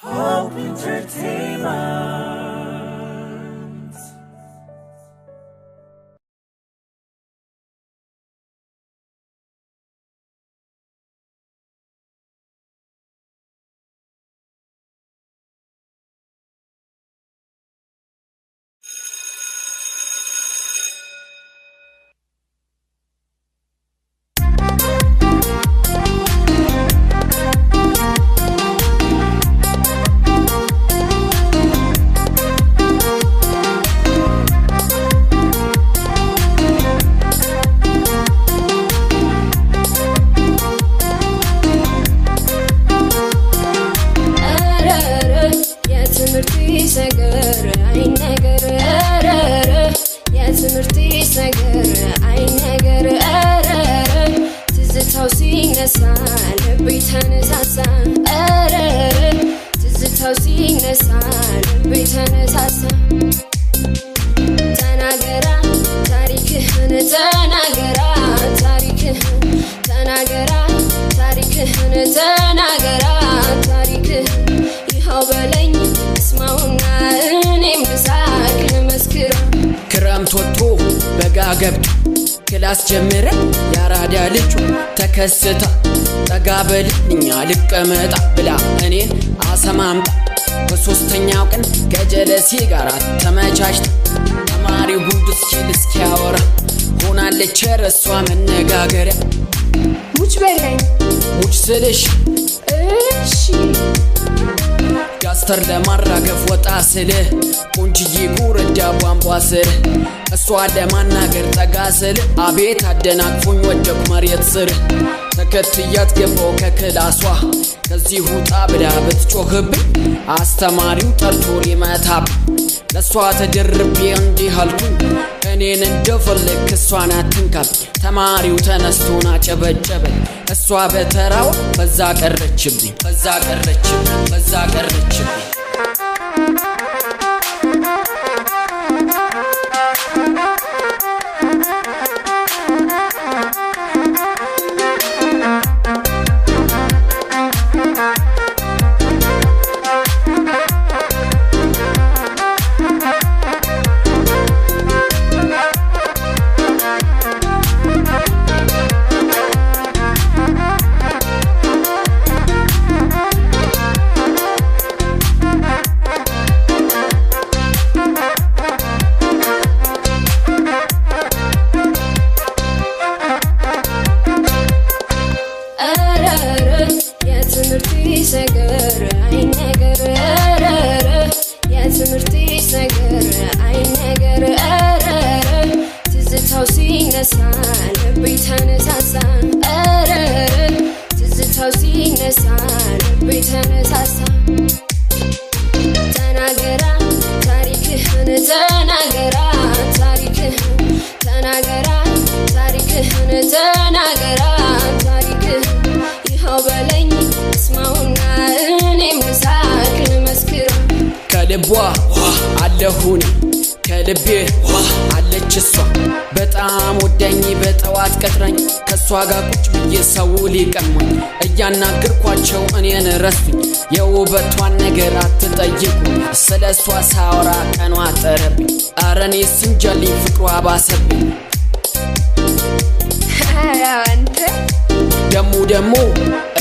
Hope Entertainment. ገብቶ ክላስ ጀመረ ያራዳ ልጅ ተከስታ ተጋበልኛ ልቀመጣ ብላ እኔን አሰማምጣ በሶስተኛው ቀን ከጀለሴ ጋር ተመቻችታ ተማሪው ጉድ እስኪያወራ ሆናለች ረሷ መነጋገሪያ ሙች በለኝ ሙች ስልሽ እሺ ጋስተር ለማራገፍ ወጣ ስለ ቆንጅዬ ጉረዳ ቧንቧ ስር እሷ ለማናገር ጠጋ ስል አቤት አደናቅፎኝ ወደኩ መሬት ስር ተከትያት ገባው ከክላሷ ከዚህ ውጣ ብላ ብትጮህብኝ አስተማሪው ጠርቶ ሊመታብኝ ለሷ ተደርቤ እንዲህ አልኩኝ እኔን እንደፈለክ እሷን አትንካብ ተማሪው ተነስቶና ጨበጨበኝ እሷ በተራው በዛ ቀረችብኝ ከልቧ አለሁኝ ከልቤ አለች እሷ በጣም ወዳኝ በጠዋት ቀጥራኝ ከሷ ጋር ቁጭ ብዬ ሰው ሊቀማኝ እያናገርኳቸው እኔን ረሱኝ የውበቷን ነገር አትጠይቁኝ ስለሷ ሳወራ ቀኗ ጠረብኝ አረኔ ስንጃልኝ ፍቅሯ ባሰብኝ አንተ ደሞ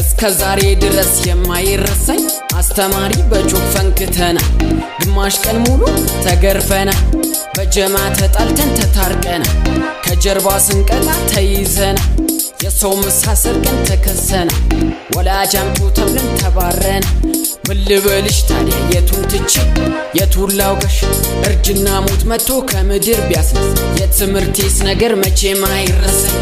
እስከ ዛሬ ድረስ የማይረሳኝ አስተማሪ በጮክ ፈንክተና ግማሽ ቀን ሙሉ ተገርፈና በጀማ ተጣልተን ተታርቀና ከጀርባ ስንቀጣ ተይዘና የሰው መሳሰር ቀን ተከሰና ወላጅ አምጡ ተብለን ተባረና ምን ልበልሽ ታዲያ የቱን ትቼ የቱን ላውቀሽ እርጅና ሞት መጥቶ ከምድር ቢያስነስ የትምህርቴስ ነገር መቼም አይረሳኝ